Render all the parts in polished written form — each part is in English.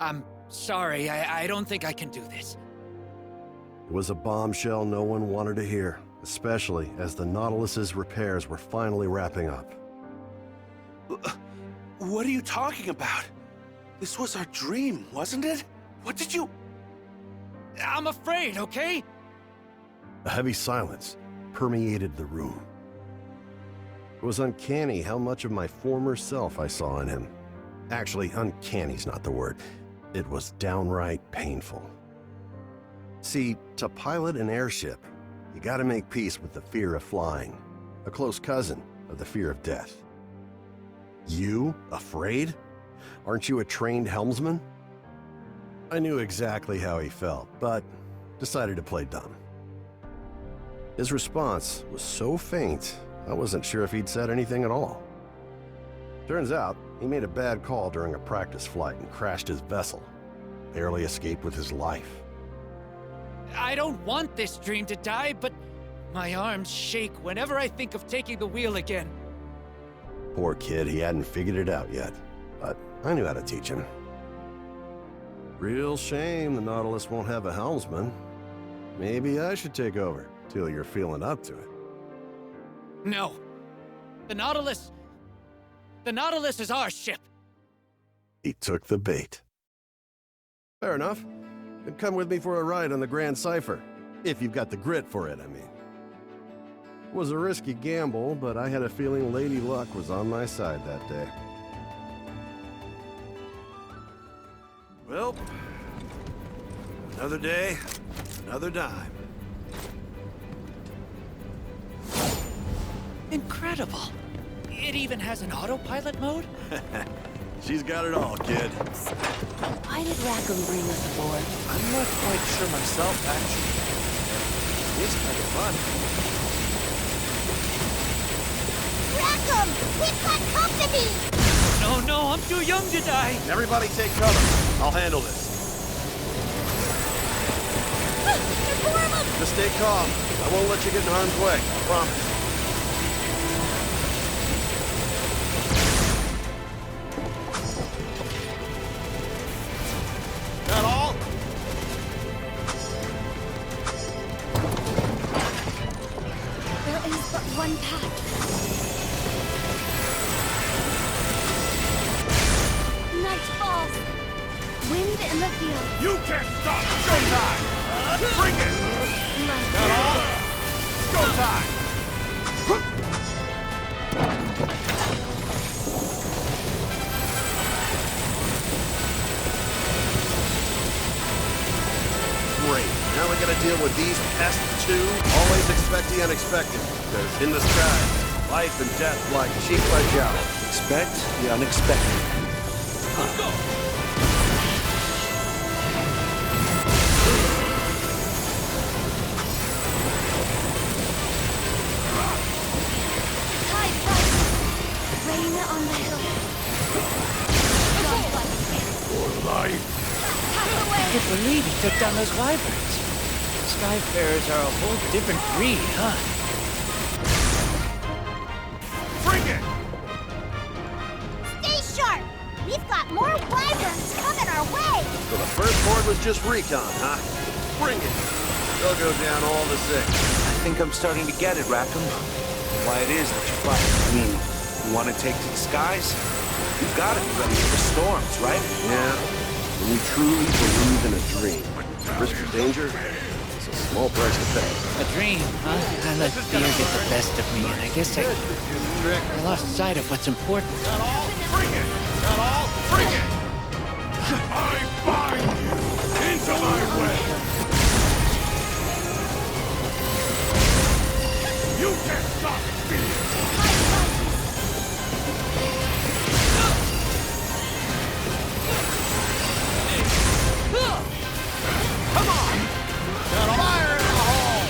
I'm sorry, I don't think I can do this. It was a bombshell no one wanted to hear, especially as the Nautilus's repairs were finally wrapping up. What are you talking about? This was our dream, wasn't it? What did you... I'm afraid, okay? A heavy silence permeated the room. It was uncanny how much of my former self I saw in him. Actually, uncanny's not the word. It was downright painful. See, to pilot an airship, you gotta make peace with the fear of flying, a close cousin of the fear of death. You? Afraid? Aren't you a trained helmsman? I knew exactly how he felt, but decided to play dumb. His response was so faint, I wasn't sure if he'd said anything at all. Turns out, he made a bad call during a practice flight and crashed his vessel. Barely escaped with his life. I don't want this dream to die, but my arms shake whenever I think of taking the wheel again. Poor kid, he hadn't figured it out yet, but I knew how to teach him. Real shame the Nautilus won't have a helmsman. Maybe I should take over, till you're feeling up to it. No. The Nautilus is our ship. He took the bait. Fair enough. Then come with me for a ride on the Grand Cipher. If you've got the grit for it, I mean. It was a risky gamble, but I had a feeling Lady Luck was on my side that day. Well, another day, another dime. Incredible. It even has an autopilot mode? She's got it all, kid. Why did Rackham bring us aboard? I'm not quite sure myself, actually. It is kind of fun. Rackham! We've got company! No, I'm too young to die. Everybody take cover. I'll handle this. There's more of them! Just stay calm. I won't let you get in harm's way. I promise. That all? There is but one path. Night falls. Wind in the field. You can't stop! Showtime! Bring it! That all? Showtime! Great. Now we gotta deal with these pests too. Always expect the unexpected. Because in the sky, life and death like cheap by jowl. Expect the unexpected. Let's go. Tide rises. Rain on the hill. For life. Pass I away. can't believe he took down those wyverns. Skyfarers are a whole different breed, huh? Bring it! Stay sharp. We've got more wyverns coming our way. So the first board was just recon, huh? Bring it. They'll go down all the six. I think I'm starting to get it, Rackham. Why it is that you fight. I mean, you want to take to the skies? You've got to be ready for the storms, right? Yeah. When you truly believe in a dream, risk or danger, it's a small price to pay. A dream, huh? I let fear get the best of me, and I guess I lost sight of what's important. That all? Bring it! That all? Bring it! I bind you into my web! You can't stop me! Come on! Got a fire in the hole!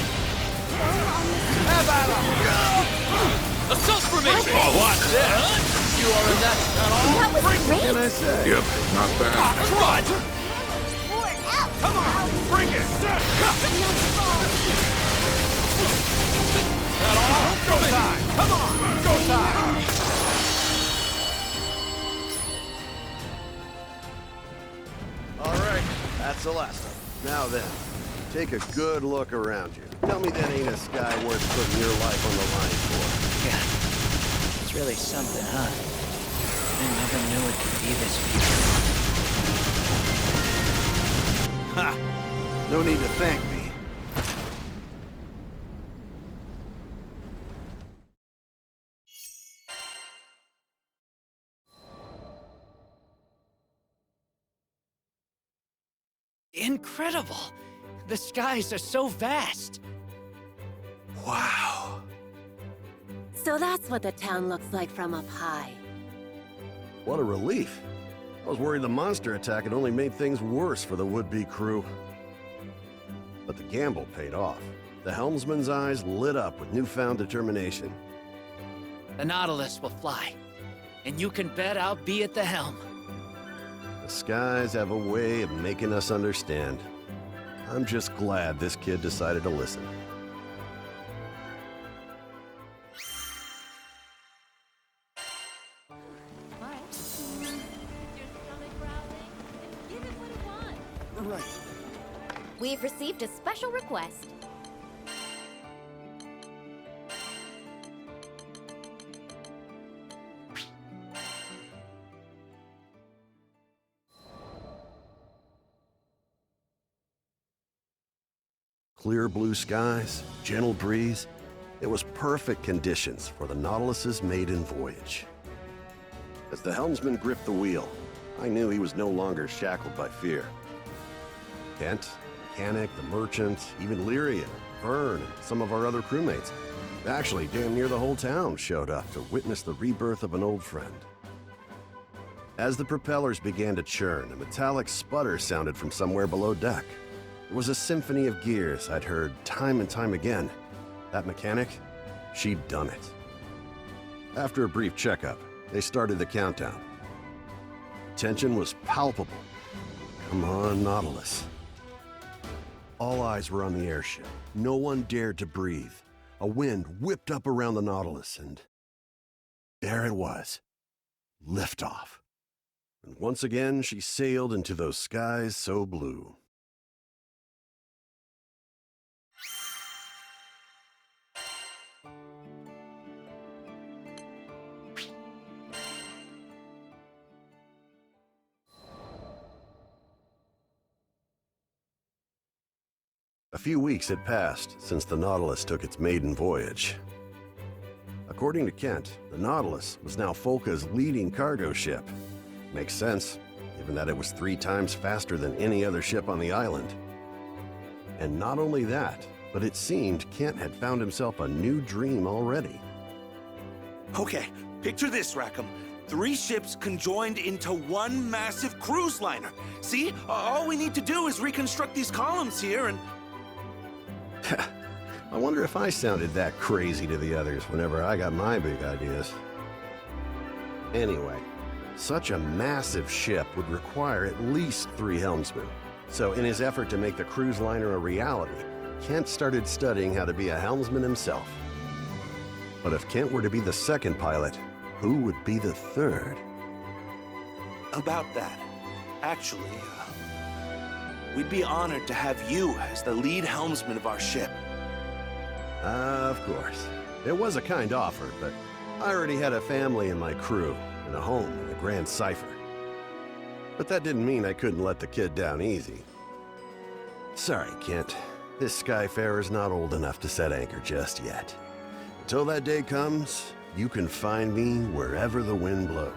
Have at 'em! Assault formation! Oh, what's this? You are in that at all? That was Bring great. Can I say? Yep, not bad. Run! Pour it out. Come on! Bring it! Night falls. That all? Go time! Come on! Go time! That's the last of it. Now then, take a good look around you. Tell me that ain't a sky worth putting your life on the line for. Yeah. It's really something, huh? I never knew it could be this beautiful. Ha! No need to thank me. Incredible! The skies are so vast! Wow. So that's what the town looks like from up high. What a relief. I was worried the monster attack had only made things worse for the would-be crew. But the gamble paid off. The helmsman's eyes lit up with newfound determination. The Nautilus will fly, and you can bet I'll be at the helm. The skies have a way of making us understand. I'm just glad this kid decided to listen. Right. We've received a special request. Clear blue skies, gentle breeze. It was perfect conditions for the Nautilus's maiden voyage. As the helmsman gripped the wheel, I knew he was no longer shackled by fear. Kent, Mechanic, the merchant, even Lyria, Vern, and some of our other crewmates. Actually, damn near the whole town showed up to witness the rebirth of an old friend. As the propellers began to churn, a metallic sputter sounded from somewhere below deck. It was a symphony of gears I'd heard time and time again. That mechanic, she'd done it. After a brief checkup, they started the countdown. Tension was palpable. Come on, Nautilus. All eyes were on the airship. No one dared to breathe. A wind whipped up around the Nautilus, and there it was. Liftoff. And once again, she sailed into those skies so blue. A few weeks had passed since the Nautilus took its maiden voyage. According to Kent, the Nautilus was now Folka's leading cargo ship. Makes sense, given that it was 3 times faster than any other ship on the island. And not only that, but it seemed Kent had found himself a new dream already. Okay, picture this, Rackham. 3 ships conjoined into one massive cruise liner. See? All we need to do is reconstruct these columns here and... I wonder if I sounded that crazy to the others whenever I got my big ideas. Anyway, such a massive ship would require at least 3 helmsmen. So in his effort to make the cruise liner a reality, Kent started studying how to be a helmsman himself. But if Kent were to be the second pilot, who would be the third? About that, actually, we'd be honored to have you as the lead helmsman of our ship. Of course. It was a kind offer, but I already had a family in my crew and a home in the Grand Cipher. But that didn't mean I couldn't let the kid down easy. Sorry, Kent. This Skyfarer's not old enough to set anchor just yet. Until that day comes, you can find me wherever the wind blows.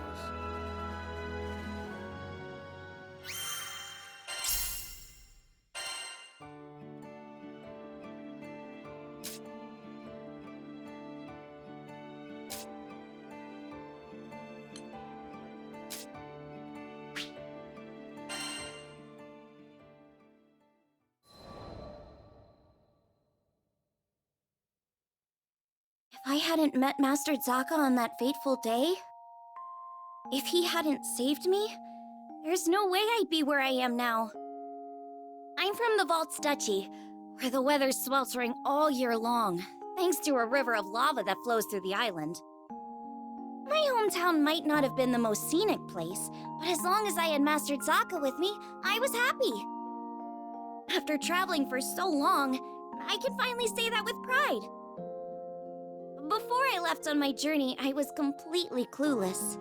If I hadn't met Master Zaka on that fateful day, if he hadn't saved me, there's no way I'd be where I am now. I'm from the Vaults Duchy, where the weather's sweltering all year long, thanks to a river of lava that flows through the island. My hometown might not have been the most scenic place, but as long as I had Master Zaka with me, I was happy. After traveling for so long, I can finally say that with pride. Before I left on my journey, I was completely clueless.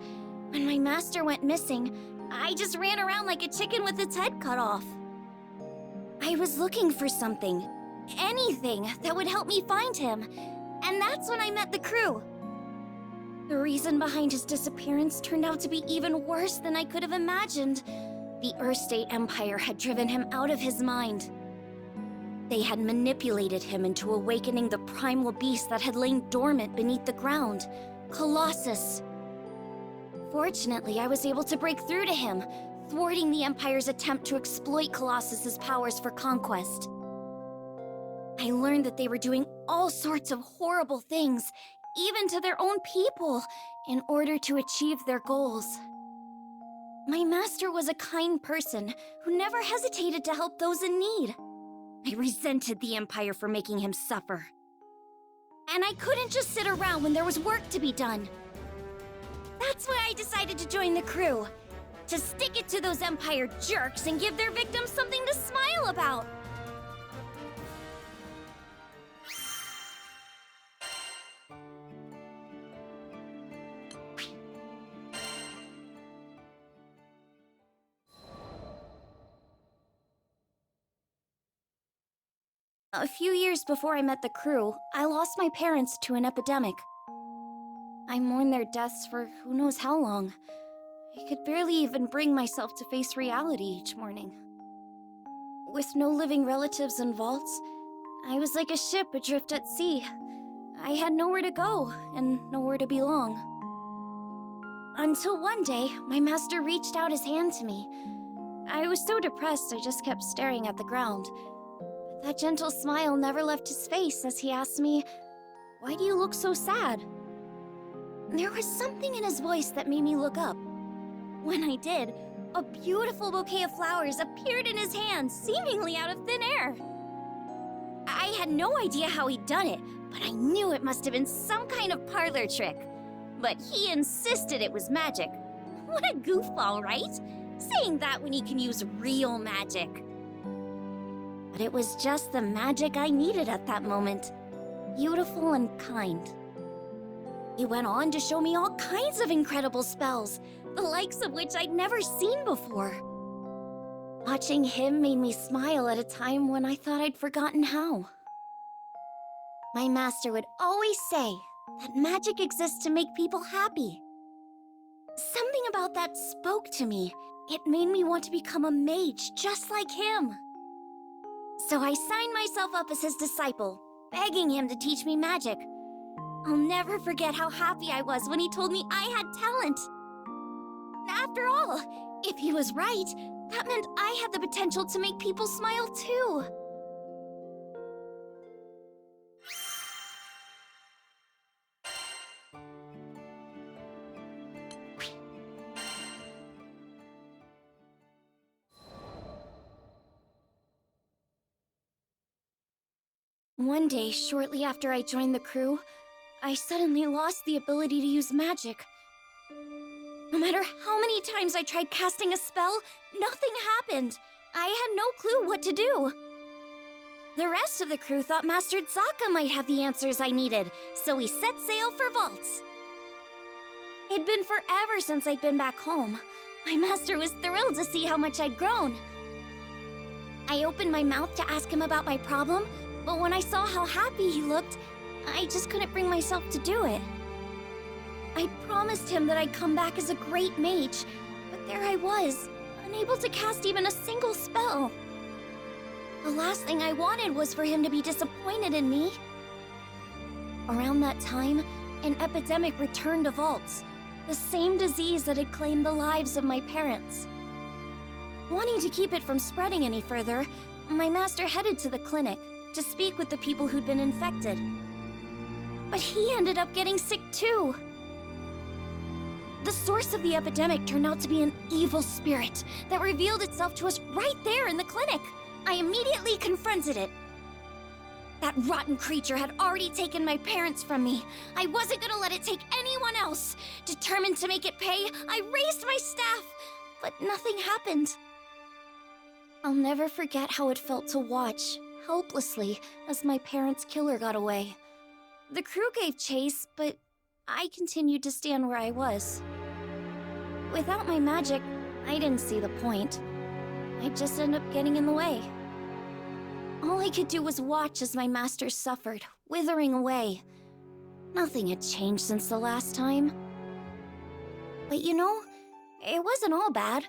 When my master went missing, I just ran around like a chicken with its head cut off. I was looking for something, anything that would help me find him, and that's when I met the crew. The reason behind his disappearance turned out to be even worse than I could have imagined. The Earth-State Empire had driven him out of his mind. They had manipulated him into awakening the primal beast that had lain dormant beneath the ground, Colossus. Fortunately, I was able to break through to him, thwarting the Empire's attempt to exploit Colossus's powers for conquest. I learned that they were doing all sorts of horrible things, even to their own people, in order to achieve their goals. My master was a kind person who never hesitated to help those in need. I resented the Empire for making him suffer. And I couldn't just sit around when there was work to be done. That's why I decided to join the crew. To stick it to those Empire jerks and give their victims something to smile about. A few years before I met the crew, I lost my parents to an epidemic. I mourned their deaths for who knows how long. I could barely even bring myself to face reality each morning. With no living relatives in vaults, I was like a ship adrift at sea. I had nowhere to go and nowhere to belong. Until one day, my master reached out his hand to me. I was so depressed I just kept staring at the ground. That gentle smile never left his face as he asked me, "Why do you look so sad?" There was something in his voice that made me look up. When I did, a beautiful bouquet of flowers appeared in his hand, seemingly out of thin air. I had no idea how he'd done it, but I knew it must have been some kind of parlor trick. But he insisted it was magic. What a goofball, right? Saying that when he can use real magic. But it was just the magic I needed at that moment. Beautiful and kind. He went on to show me all kinds of incredible spells, the likes of which I'd never seen before. Watching him made me smile at a time when I thought I'd forgotten how. My master would always say that magic exists to make people happy. Something about that spoke to me. It made me want to become a mage just like him. So I signed myself up as his disciple, begging him to teach me magic. I'll never forget how happy I was when he told me I had talent. After all, if he was right, that meant I had the potential to make people smile too. One day, shortly after I joined the crew, I suddenly lost the ability to use magic. No matter how many times I tried casting a spell, nothing happened. I had no clue what to do. The rest of the crew thought Master Zaka might have the answers I needed, so we set sail for vaults. It'd been forever since I'd been back home. My master was thrilled to see how much I'd grown. I opened my mouth to ask him about my problem, but when I saw how happy he looked, I just couldn't bring myself to do it. I promised him that I'd come back as a great mage, but there I was, unable to cast even a single spell. The last thing I wanted was for him to be disappointed in me. Around that time, an epidemic returned to vaults, the same disease that had claimed the lives of my parents. Wanting to keep it from spreading any further, my master headed to the clinic to speak with the people who'd been infected. But he ended up getting sick too. The source of the epidemic turned out to be an evil spirit that revealed itself to us right there in the clinic. I immediately confronted it. That rotten creature had already taken my parents from me. I wasn't gonna let it take anyone else. Determined to make it pay, I raised my staff, but nothing happened. I'll never forget how it felt to watch, helplessly, as my parents' killer got away. The crew gave chase, but I continued to stand where I was. Without my magic, I didn't see the point. I'd just end up getting in the way. All I could do was watch as my master suffered, withering away. Nothing had changed since the last time. But you know, it wasn't all bad.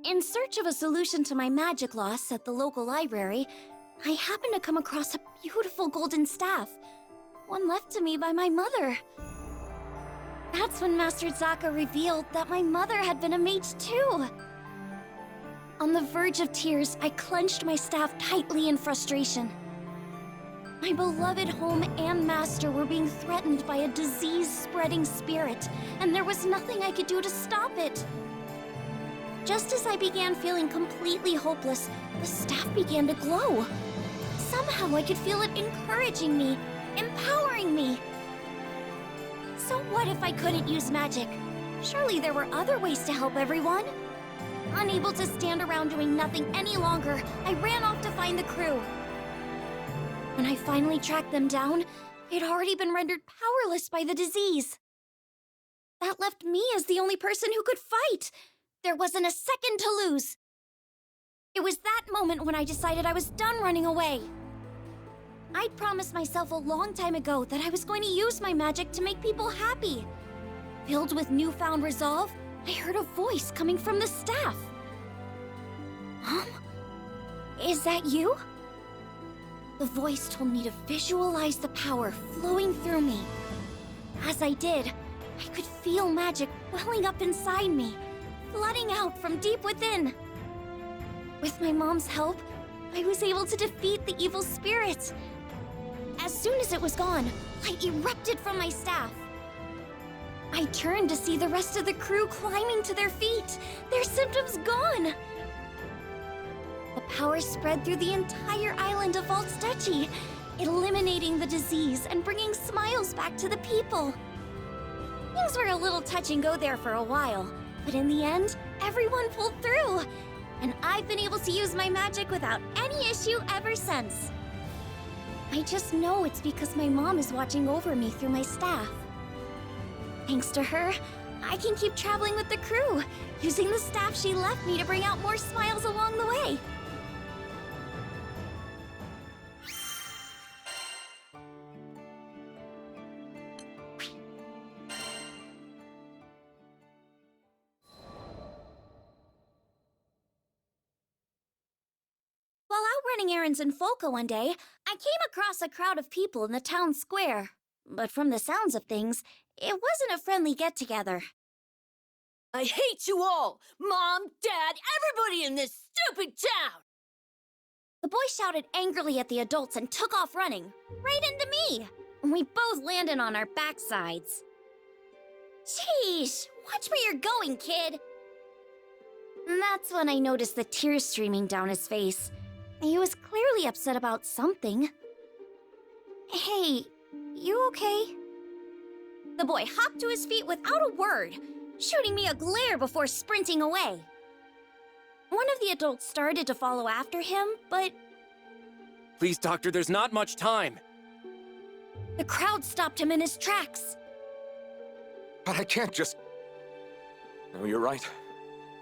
In search of a solution to my magic loss at the local library, I happened to come across a beautiful golden staff, one left to me by my mother. That's when Master Zaka revealed that my mother had been a mage too. On the verge of tears, I clenched my staff tightly in frustration. My beloved home and master were being threatened by a disease-spreading spirit, and there was nothing I could do to stop it. Just as I began feeling completely hopeless, the staff began to glow. Somehow I could feel it encouraging me, empowering me. So what if I couldn't use magic? Surely there were other ways to help everyone. Unable to stand around doing nothing any longer, I ran off to find the crew. When I finally tracked them down, they'd already been rendered powerless by the disease. That left me as the only person who could fight. There wasn't a second to lose. It was that moment when I decided I was done running away. I'd promised myself a long time ago that I was going to use my magic to make people happy. Filled with newfound resolve, I heard a voice coming from the staff. Is that you? The voice told me to visualize the power flowing through me. As I did, I could feel magic welling up inside me, flooding out from deep within. With my mom's help, I was able to defeat the evil spirit. As soon as it was gone, light erupted from my staff. I turned to see the rest of the crew climbing to their feet, their symptoms gone. The power spread through the entire island of Valtstucci, eliminating the disease and bringing smiles back to the people. Things were a little touch and go there for a while, but in the end, everyone pulled through. And I've been able to use my magic without any issue ever since. I just know it's because my mom is watching over me through my staff. Thanks to her, I can keep traveling with the crew, using the staff she left me to bring out more smiles along the way. While out running errands in Folca one day, I came across a crowd of people in the town square. But from the sounds of things, it wasn't a friendly get-together. I hate you all! Mom, Dad, everybody in this stupid town! The boy shouted angrily at the adults and took off running, right into me. We both landed on our backsides. Sheesh, watch where you're going, kid. And that's when I noticed the tears streaming down his face. He was clearly upset about something. Hey, you okay? The boy hopped to his feet without a word, shooting me a glare before sprinting away. One of the adults started to follow after him, but... Please, Doctor, there's not much time. The crowd stopped him in his tracks. But I can't just... No, you're right.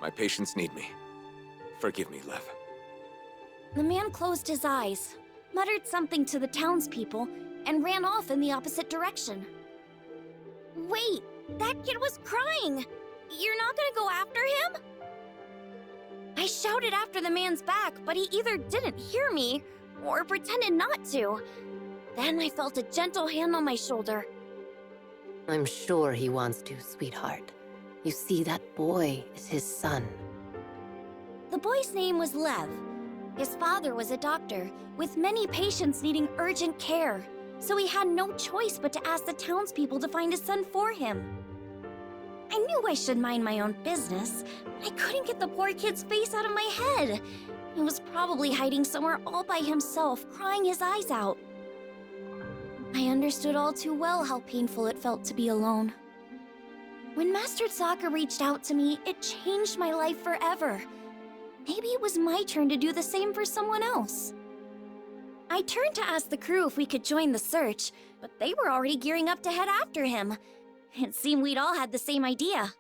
My patients need me. Forgive me, Lev. The man closed his eyes, muttered something to the townspeople, and ran off in the opposite direction. Wait, that kid was crying! You're not gonna go after him? I shouted after the man's back, but he either didn't hear me, or pretended not to. Then I felt a gentle hand on my shoulder. I'm sure he wants to, sweetheart. You see, that boy is his son. The boy's name was Lev. His father was a doctor, with many patients needing urgent care, so he had no choice but to ask the townspeople to find his son for him. I knew I should mind my own business, but I couldn't get the poor kid's face out of my head. He was probably hiding somewhere all by himself, crying his eyes out. I understood all too well how painful it felt to be alone. When Master Zaka reached out to me, it changed my life forever. maybe it was my turn to do the same for someone else. I turned to ask the crew if we could join the search, but they were already gearing up to head after him. It seemed we'd all had the same idea.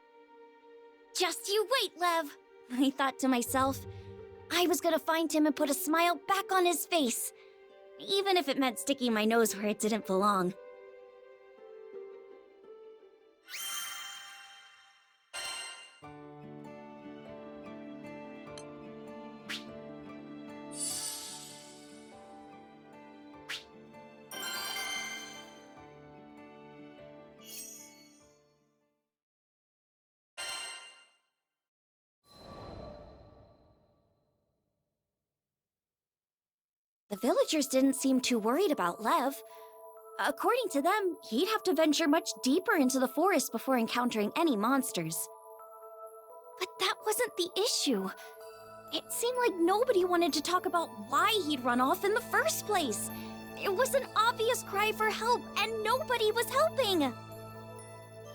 Just you wait, Lev, I thought to myself. I was gonna find him and put a smile back on his face, even if it meant sticking my nose where it didn't belong. The villagers didn't seem too worried about Lev. According to them, he'd have to venture much deeper into the forest before encountering any monsters. But that wasn't the issue. It seemed like nobody wanted to talk about why he'd run off in the first place. It was an obvious cry for help, and nobody was helping.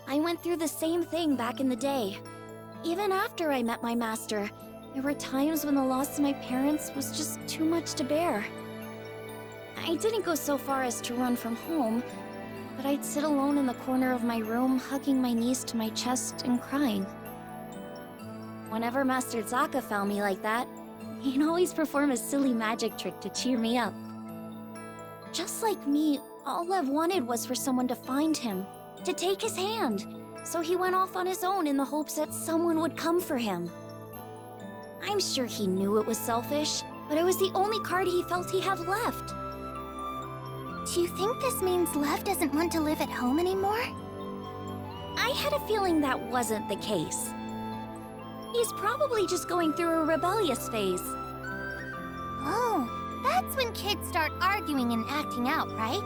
I went through the same thing back in the day. Even after I met my master, there were times when the loss of my parents was just too much to bear. I didn't go so far as to run from home, but I'd sit alone in the corner of my room, hugging my knees to my chest and crying. Whenever Master Zaka found me like that, he'd always perform a silly magic trick to cheer me up. Just like me, all Lev wanted was for someone to find him, to take his hand, so he went off on his own in the hopes that someone would come for him. I'm sure he knew it was selfish, but it was the only card he felt he had left. Do you think this means Lev doesn't want to live at home anymore? I had a feeling that wasn't the case. He's probably just going through a rebellious phase. Oh, that's when kids start arguing and acting out, right?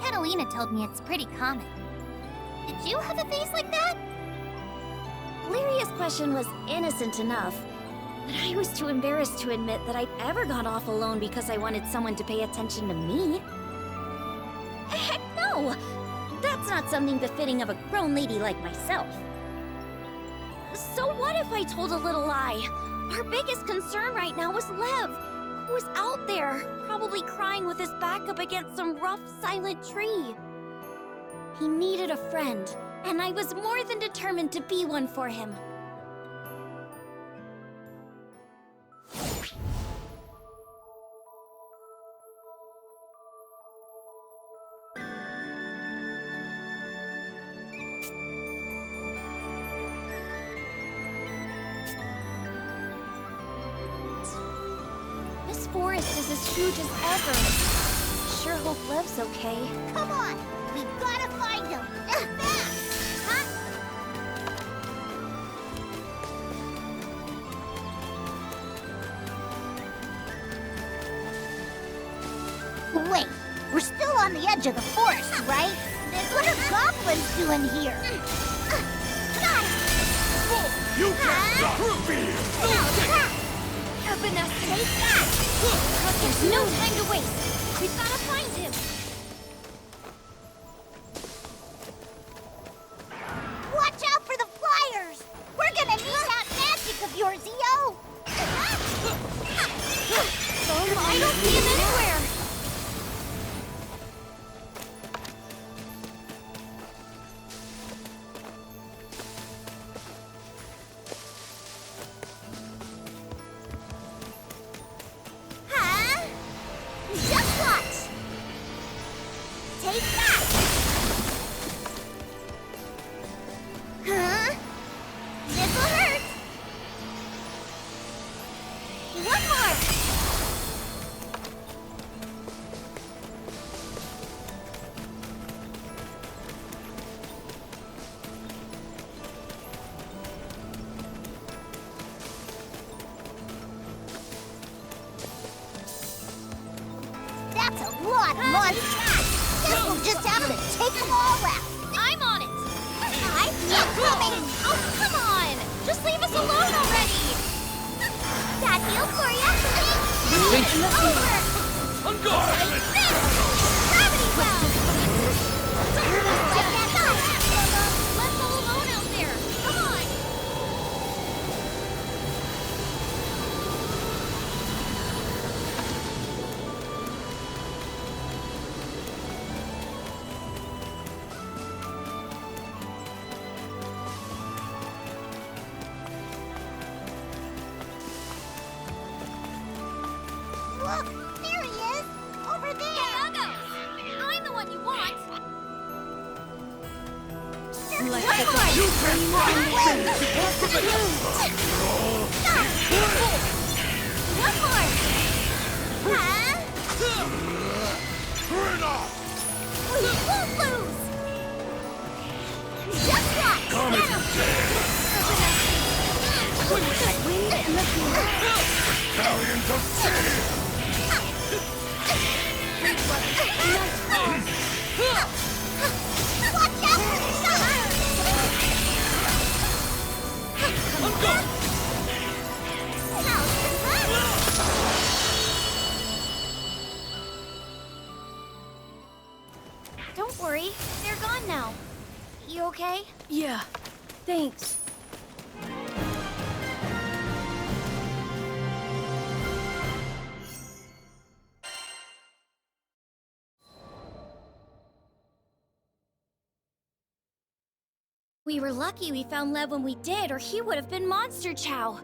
Catalina told me it's pretty common. Did you have a phase like that? Lyria's question was innocent enough, but I was too embarrassed to admit that I'd ever gone off alone because I wanted someone to pay attention to me. Heck no! That's not something befitting of a grown lady like myself. So what if I told a little lie? Our biggest concern right now was Lev, who was out there, probably crying with his back up against some rough, silent tree. He needed a friend, and I was more than determined to be one for him. This forest is as huge as ever. Sure hope Lev's okay. Come on! We gotta find him! And fast! Huh? Wait, we're still on the edge of the forest, right? What are goblins doing here? Got it! You can't stop me! Urbanus, take that! There's no time to waste. We've gotta find him. Watch out for the flyers! We're gonna need that magic of yours, EO! I don't see him anywhere. Just watch! Take that! Huh? This'll hurt! One more! That's a lot of monsters! Guess we'll just have to take them all out! I'm on it. I'm not coming! Oh, come on! Just leave us alone already. That heals for ya! Over! On guard! Take this! Gravity well! Like that guy! Let's all alone out there. Come on. Look, there he is! Over there! Hey, Uggos! I'm the one you want! One more! You can One more! Huh? Turn off! We won't lose! Just watch! Comet Wind and the Valiant of Sin! Watch out for the shot! Don't worry, they're gone now. You okay? Yeah, thanks. We were lucky we found Lev when we did, or he would have been Monster Chow.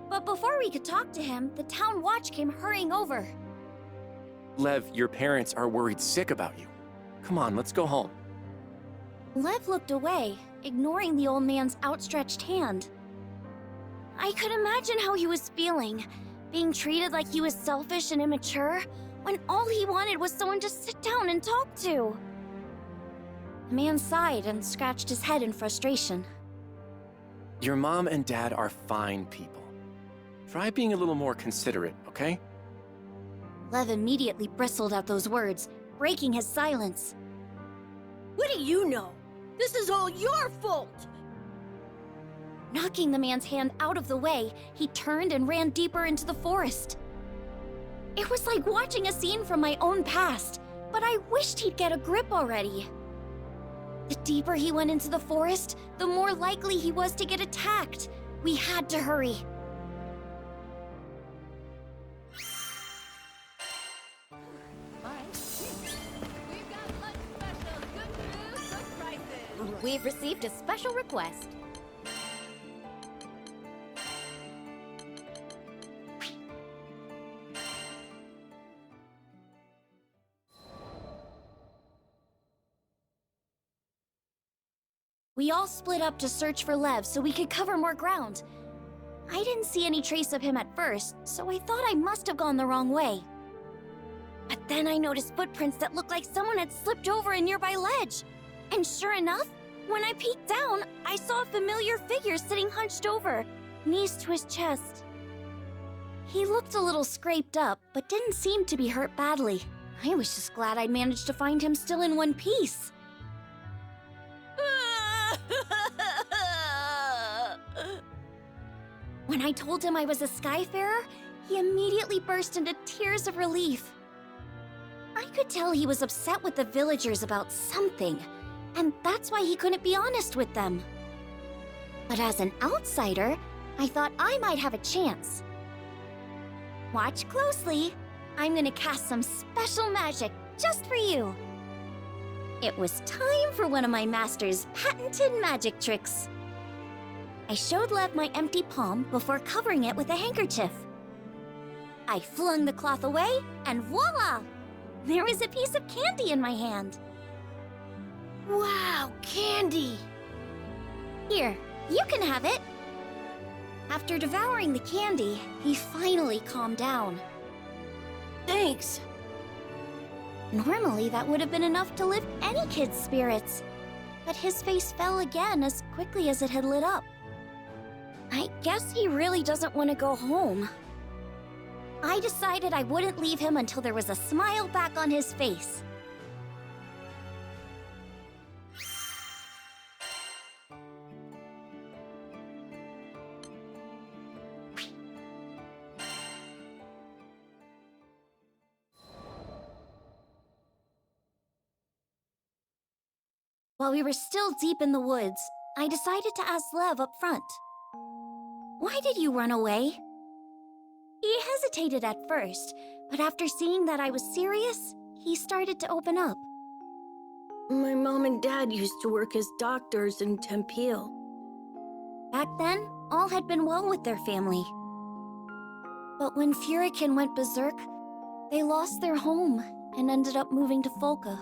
But before we could talk to him, the town watch came hurrying over. Lev, your parents are worried sick about you. Come on, let's go home. Lev looked away, ignoring the old man's outstretched hand. I could imagine how he was feeling, being treated like he was selfish and immature, when all he wanted was someone to sit down and talk to. The man sighed and scratched his head in frustration. Your mom and dad are fine people. Try being a little more considerate, okay? Lev immediately bristled at those words, breaking his silence. What do you know? This is all your fault! Knocking the man's hand out of the way, he turned and ran deeper into the forest. It was like watching a scene from my own past, but I wished he'd get a grip already. The deeper he went into the forest, the more likely he was to get attacked. We had to hurry. We've received a special request. We all split up to search for Lev so we could cover more ground. I didn't see any trace of him at first, so I thought I must have gone the wrong way. But then I noticed footprints that looked like someone had slipped over a nearby ledge. And sure enough, when I peeked down, I saw a familiar figure sitting hunched over, knees to his chest. He looked a little scraped up, but didn't seem to be hurt badly. I was just glad I'd managed to find him still in one piece. When I told him I was a Skyfarer, he immediately burst into tears of relief. I could tell he was upset with the villagers about something, and that's why he couldn't be honest with them. But as an outsider, I thought I might have a chance. Watch closely. I'm gonna cast some special magic just for you. It was time for one of my master's patented magic tricks. I showed Lev my empty palm before covering it with a handkerchief. I flung the cloth away, and voila! There was a piece of candy in my hand. Wow, candy! Here, you can have it. After devouring the candy, he finally calmed down. Thanks. Normally, that would have been enough to lift any kid's spirits. But his face fell again as quickly as it had lit up. I guess he really doesn't want to go home. I decided I wouldn't leave him until there was a smile back on his face. While we were still deep in the woods, I decided to ask Lev up front. Why did you run away? He hesitated at first, but after seeing that I was serious, he started to open up. My mom and dad used to work as doctors in Tempeal. Back then, all had been well with their family. But when Furikin went berserk, They lost their home and ended up moving to Folka.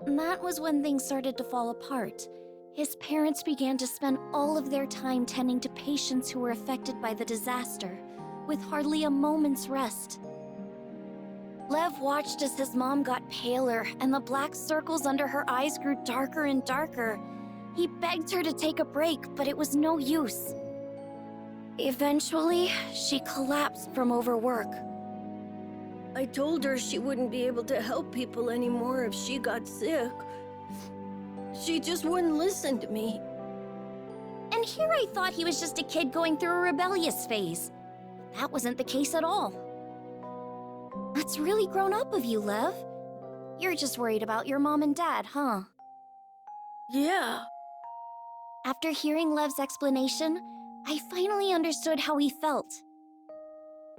And that was when things started to fall apart. His parents began to spend all of their time tending to patients who were affected by the disaster, with hardly a moment's rest. Lev watched as his mom got paler and the black circles under her eyes grew darker and darker. He begged her to take a break, but it was no use. Eventually, she collapsed from overwork. I told her she wouldn't be able to help people anymore if she got sick. She just wouldn't listen to me. And here I thought he was just a kid going through a rebellious phase. That wasn't the case at all. That's really grown up of you, Lev. You're just worried about your mom and dad, huh? Yeah. After hearing Lev's explanation, I finally understood how he felt.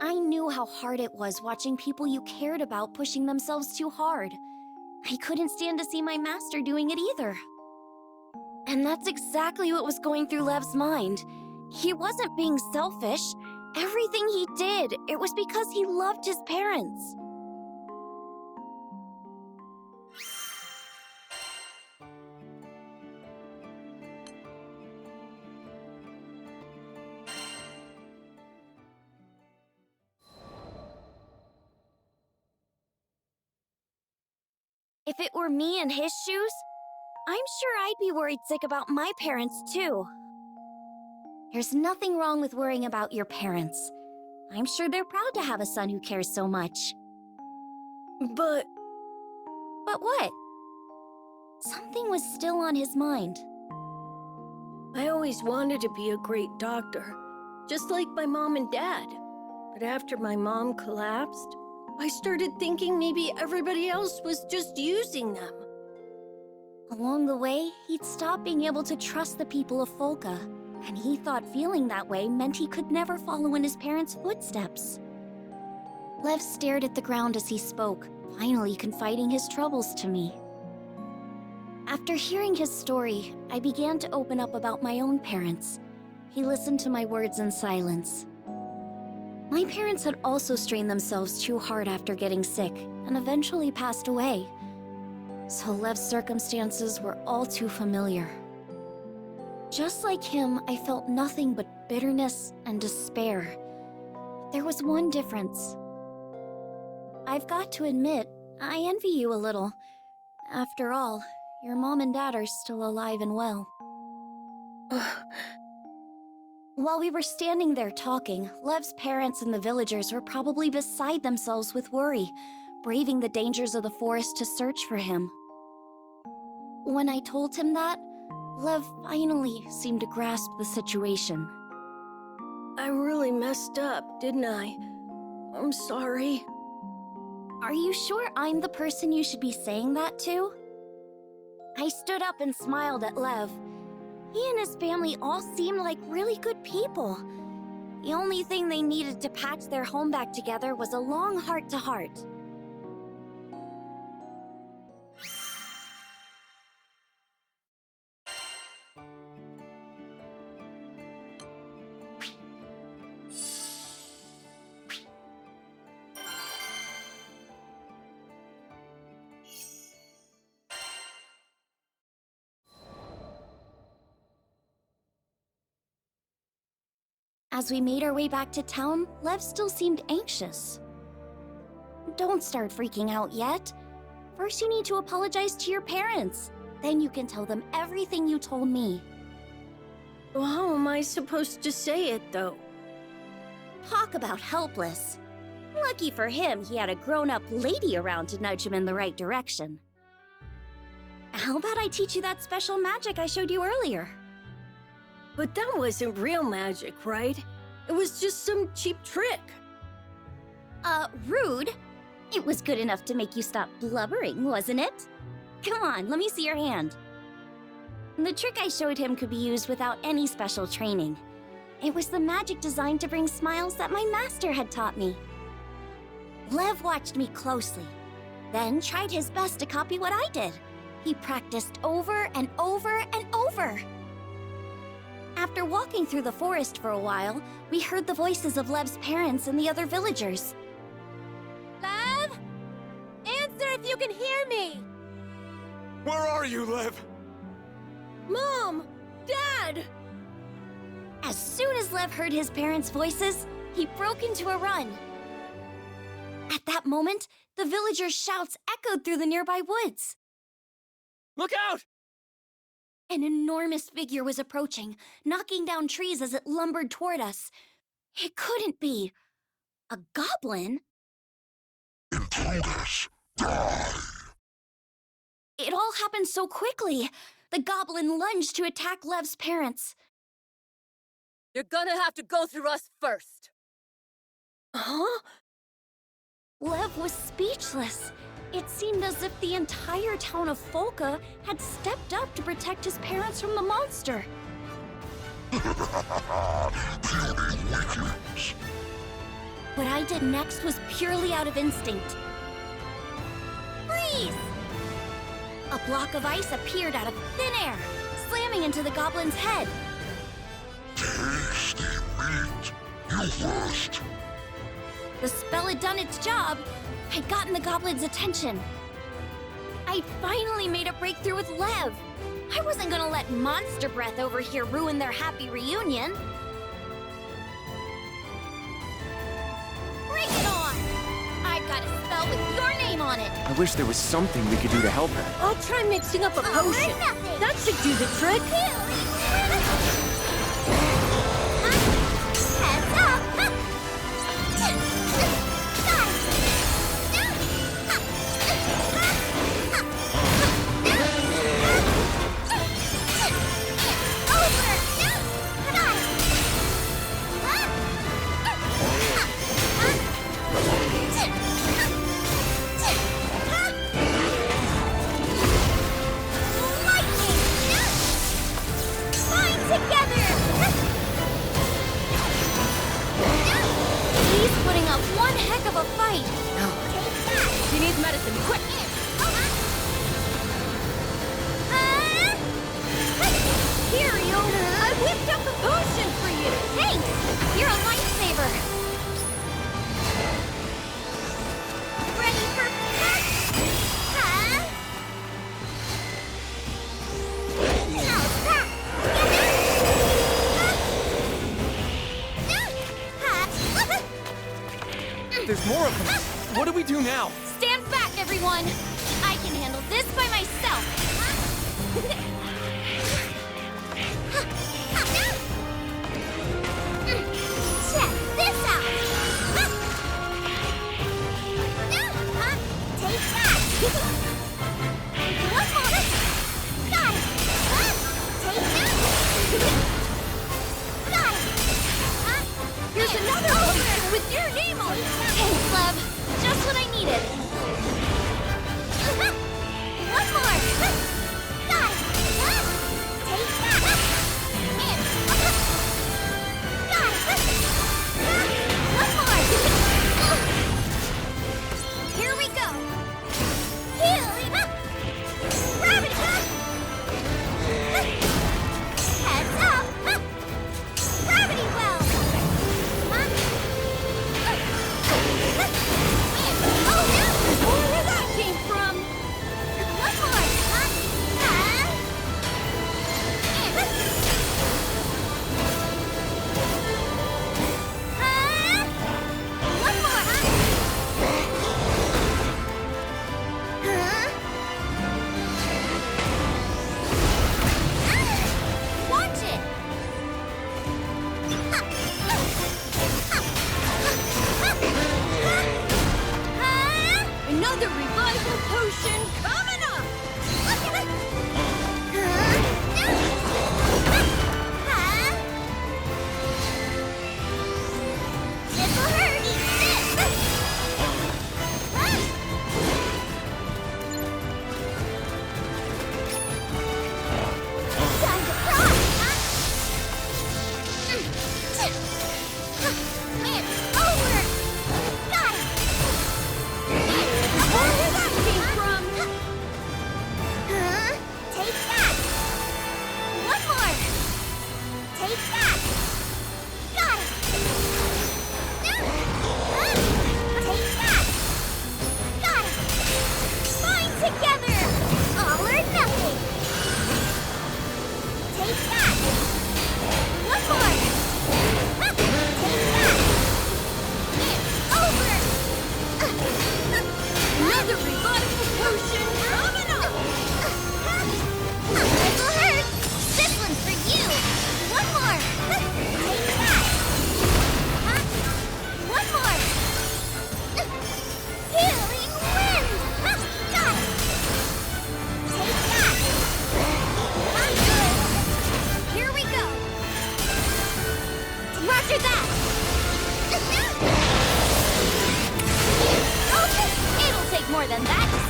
I knew how hard it was watching people you cared about pushing themselves too hard. I couldn't stand to see my master doing it either. And that's exactly what was going through Lev's mind. He wasn't being selfish. Everything he did, it was because he loved his parents. If it were me in his shoes, I'm sure I'd be worried sick about my parents too. There's nothing wrong with worrying about your parents. I'm sure they're proud to have a son who cares so much. But what? Something was still on his mind. I always wanted to be a great doctor, just like my mom and dad. But after my mom collapsed, I started thinking maybe everybody else was just using them. Along the way, he'd stopped being able to trust the people of Folka, and he thought feeling that way meant he could never follow in his parents' footsteps. Lev stared at the ground as he spoke, finally confiding his troubles to me. After hearing his story, I began to open up about my own parents. He listened to my words in silence. My parents had also strained themselves too hard after getting sick, and eventually passed away. So Lev's circumstances were all too familiar. Just like him, I felt nothing but bitterness and despair. But there was one difference. I've got to admit, I envy you a little. After all, your mom and dad are still alive and well. While we were standing there talking, Lev's parents and the villagers were probably beside themselves with worry, braving the dangers of the forest to search for him. When I told him that, Lev finally seemed to grasp the situation. I really messed up, didn't I? I'm sorry. Are you sure I'm the person you should be saying that to? I stood up and smiled at Lev. He and his family all seemed like really good people. The only thing they needed to patch their home back together was a long heart-to-heart. As we made our way back to town, Lev still seemed anxious. Don't start freaking out yet. First you need to apologize to your parents. Then you can tell them everything you told me. Well, how am I supposed to say it, though? Talk about helpless. Lucky for him, he had a grown-up lady around to nudge him in the right direction. How about I teach you that special magic I showed you earlier? But that wasn't real magic, right? It was just some cheap trick. Rude. It was good enough to make you stop blubbering, wasn't it? Come on, let me see your hand. The trick I showed him could be used without any special training. It was the magic designed to bring smiles that my master had taught me. Lev watched me closely, then tried his best to copy what I did. He practiced over and over and over. After walking through the forest for a while, we heard the voices of Lev's parents and the other villagers. you can hear me! Where are you, Lev? Mom! Dad! As soon as Lev heard his parents' voices, he broke into a run. At that moment, the villagers' shouts echoed through the nearby woods. Look out! An enormous figure was approaching, knocking down trees as it lumbered toward us. It couldn't be. A goblin? Intruders, die! It all happened so quickly. The goblin lunged to attack Lev's parents. You're gonna have to go through us first. Huh? Lev was speechless. It seemed as if the entire town of Folka had stepped up to protect his parents from the monster. Puny weaklings! What I did next was purely out of instinct. Freeze! A block of ice appeared out of thin air, slamming into the goblin's head. Tasty meat! You first! The spell had done its job. I'd gotten the goblin's attention. I finally made a breakthrough with Lev. I wasn't gonna let monster breath over here ruin their happy reunion. Bring it on! I've got a spell with your name on it. I wish there was something we could do to help her. I'll try mixing up a potion. nothing. That should do the trick. Heads up! He's putting up one heck of a fight. She needs medicine, quick! Here, Iona! I whipped up a potion for you! Thanks! You're a lifesaver. Ready for huh? There's more of them. What do we do now? Stand back, everyone! I can handle this by myself. Check this out! Take that! One more! Got it! Take that! Got it! Here's another potion with your name on it! Thanks, Lev. Just what I needed. One more! Got it! Take that! And got it! One more! Here we go! Healing up! Gravity up! Heads up! Gravity well! Oh no!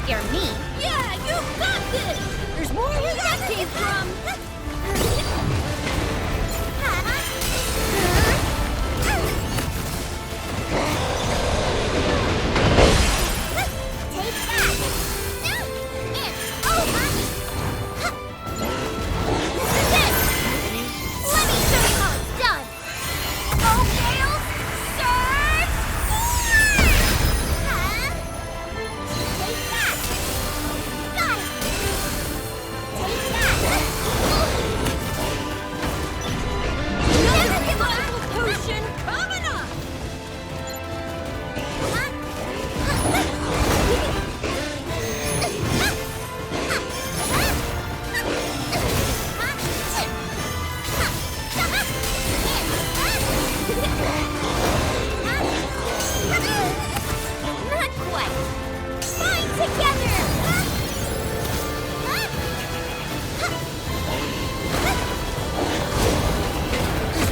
scare me. Yeah, you got this! There's more where that came from! Take that! It's over! This is it! Let me show you how it's done! Go, Gale! Surge! Take that! Got it! Take that! Another revival potion coming up! Not quite. Bind together.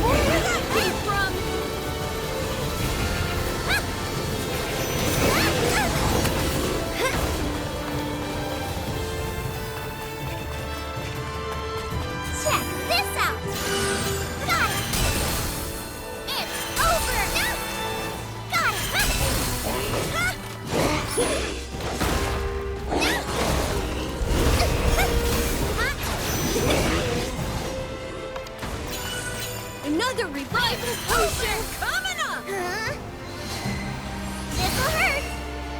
Where that came from? Check this out. Got it. It's over. Got Another revival potion coming up! This'll hurt.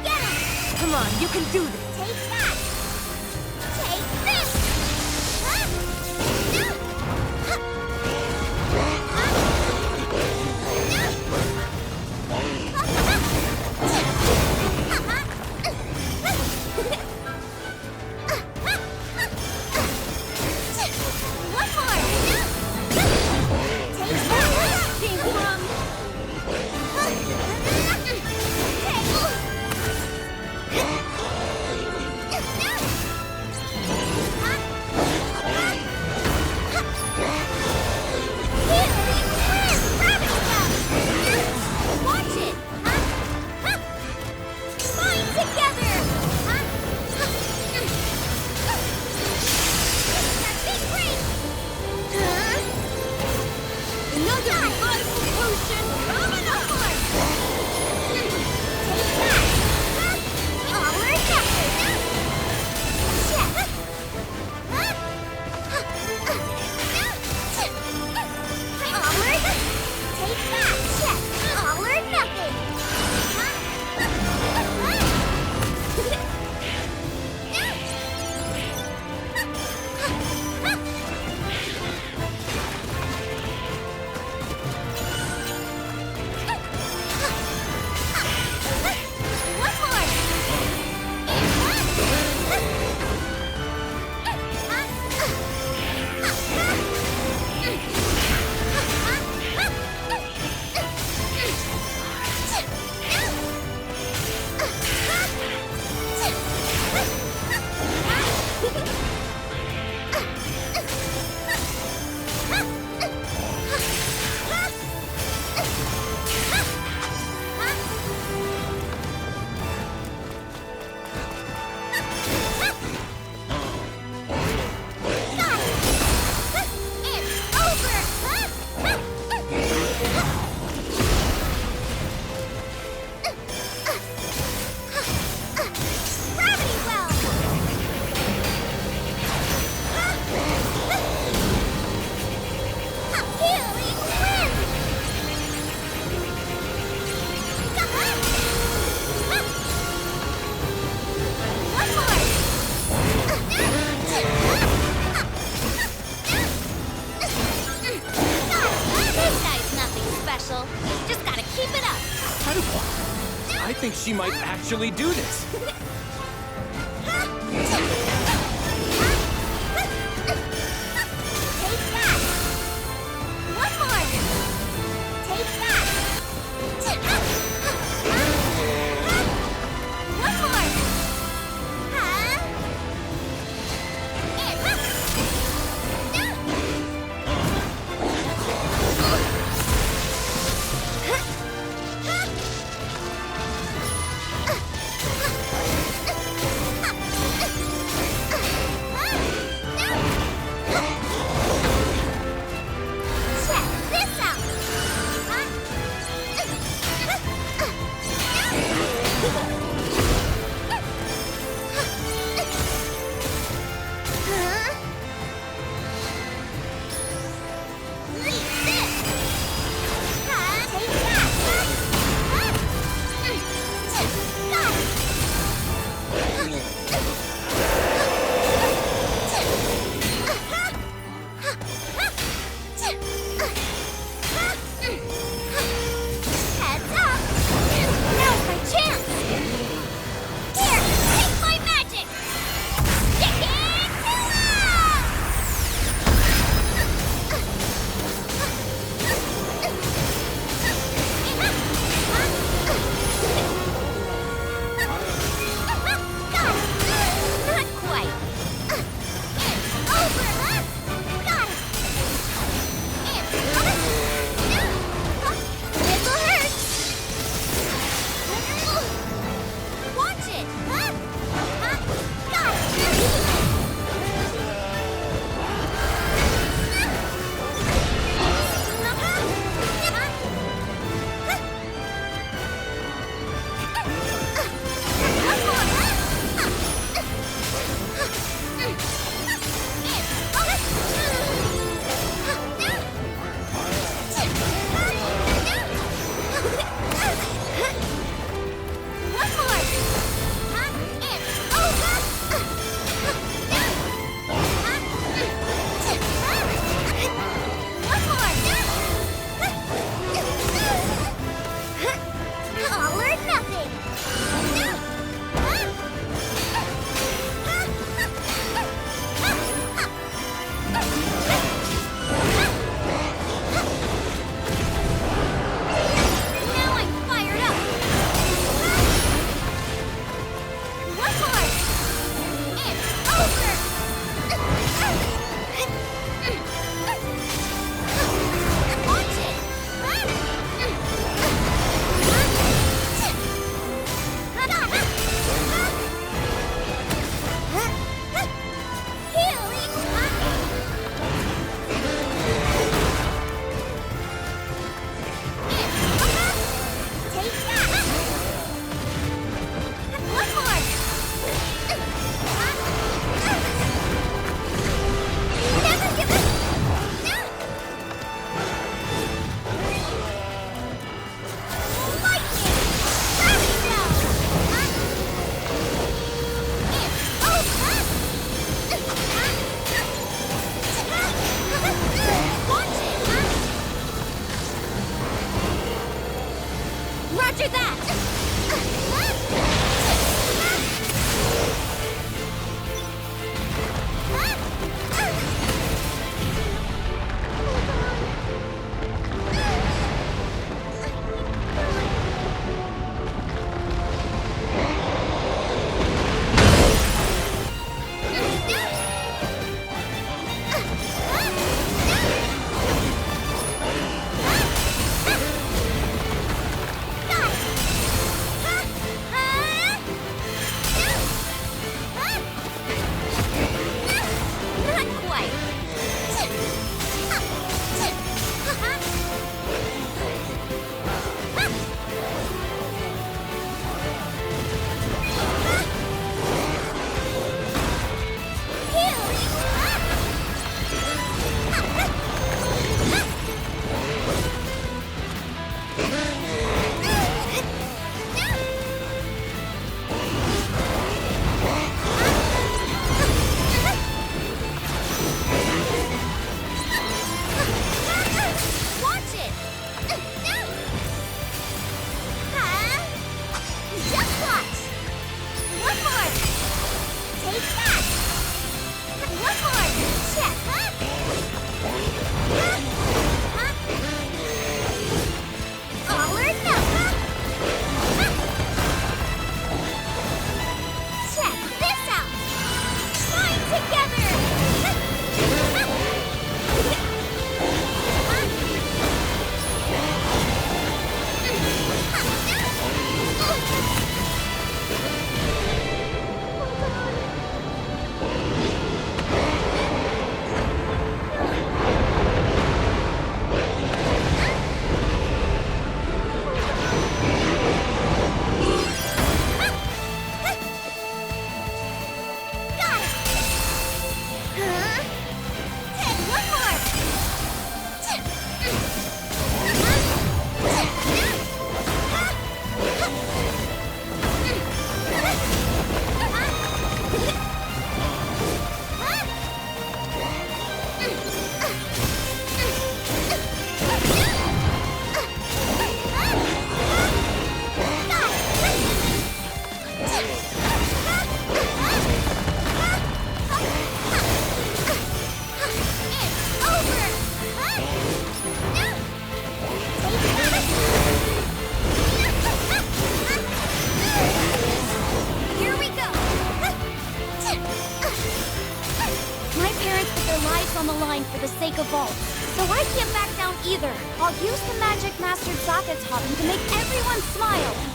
Get him. Come on, you can do this! Take that. Take this. One more. Take that. Came from... Watch it! Bind together! Big break! Another revival potion coming up! Take that! Onward, backward! Check! Onward! Take that! Check! Onward, nothing! One Gravity well! Healing wind! One more! This guy's nothing special. Just gotta keep it up. Incredible. I think she might actually do this. Take that! One more! Take that! One more! So I can't back down either. I'll use the magic Master Zaka taught me to make everyone smile.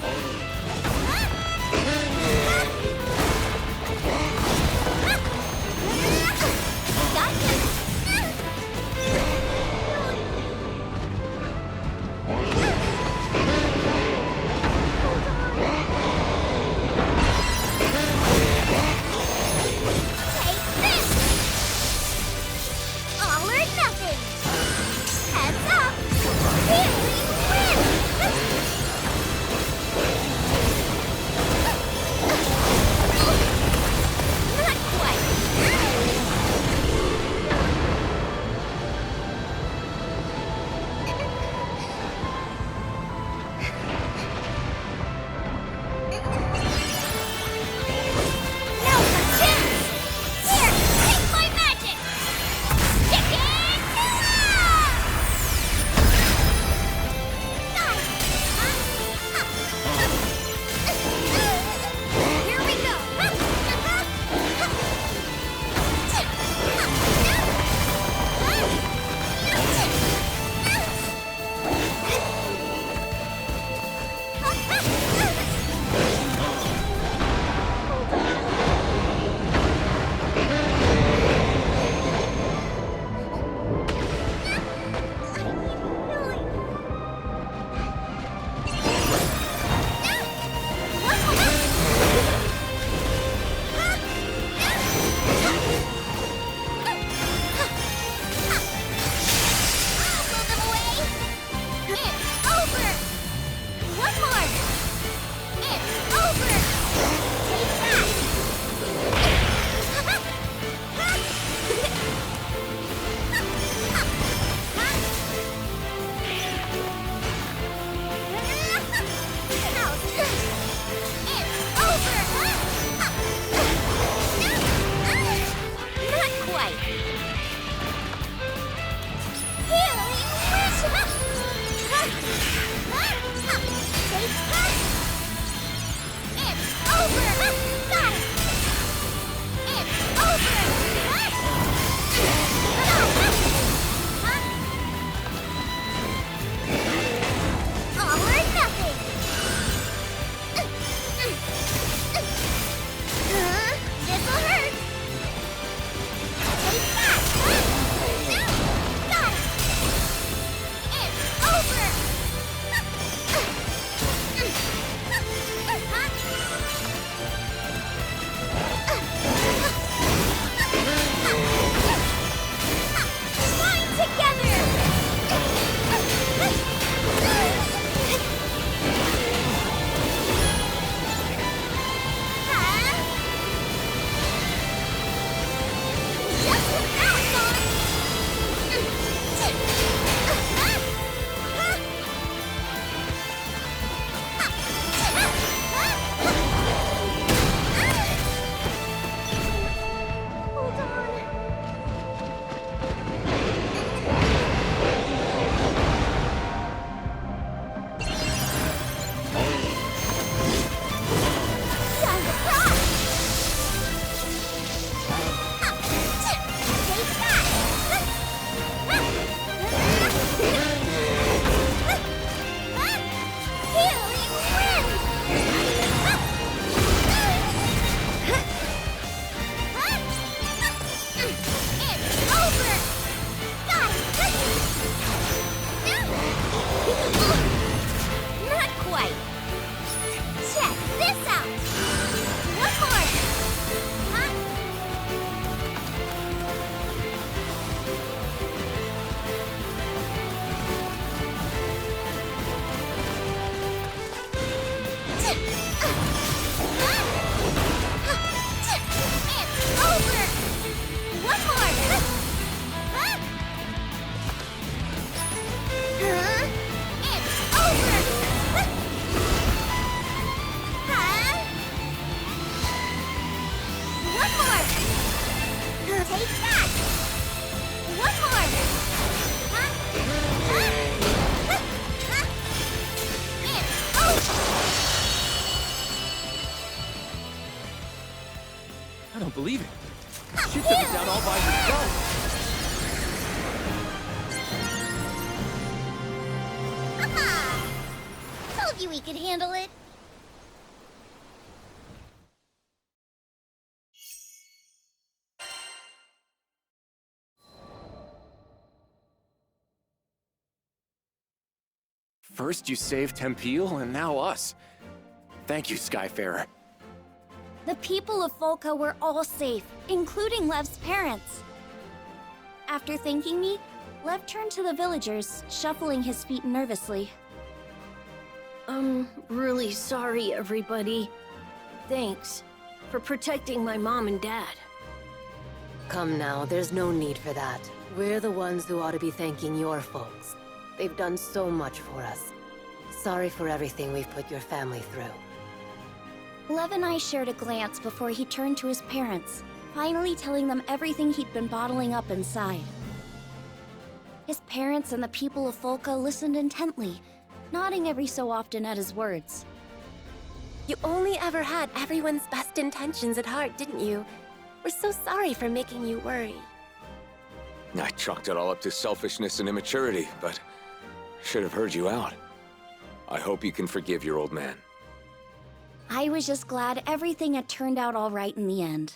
quite. Healing wish! Take that! It's over! Got it! It's over! All or nothing! This'll hurt! Take that! Got it! It's over! Join together! Just about gone! Hold on. Time to crash! Take that! Healing wind! It's over! Got it! Not quite. Check this out! One more! Huh? It's over! One more! Huh? It's over! Huh? One more! Take that! One more! Huh? It's over! I don't believe it. She took it down all by herself. Ha-ha! Told you we could handle it. First you saved Tempeal, and now us. Thank you, Skyfarer. The people of Volca were all safe, including Lev's parents. After thanking me, Lev turned to the villagers, shuffling his feet nervously. I'm really sorry, everybody. Thanks for protecting my mom and dad. Come now, there's no need for that. We're the ones who ought to be thanking your folks. They've done so much for us. Sorry for everything we've put your family through. Lev and I shared a glance before he turned to his parents, finally telling them everything he'd been bottling up inside. His parents and the people of Volca listened intently, nodding every so often at his words. You only ever had everyone's best intentions at heart, didn't you? We're so sorry for making you worry. I chalked it all up to selfishness and immaturity, but I should have heard you out. I hope you can forgive your old man. I was just glad everything had turned out all right in the end.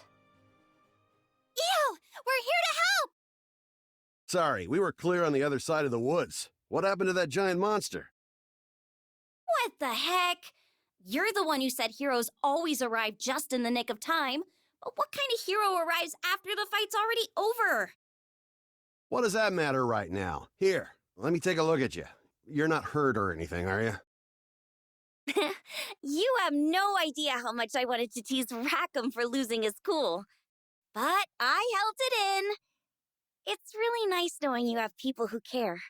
Ew! We're here to help! Sorry, we were clear on the other side of the woods. What happened to that giant monster? What the heck? You're the one who said heroes always arrive just in the nick of time. But what kind of hero arrives after the fight's already over? What does that matter right now? Here, let me take a look at you. You're not hurt or anything, are you? You have no idea how much I wanted to tease Rackham for losing his cool. But I held it in. It's really nice knowing you have people who care.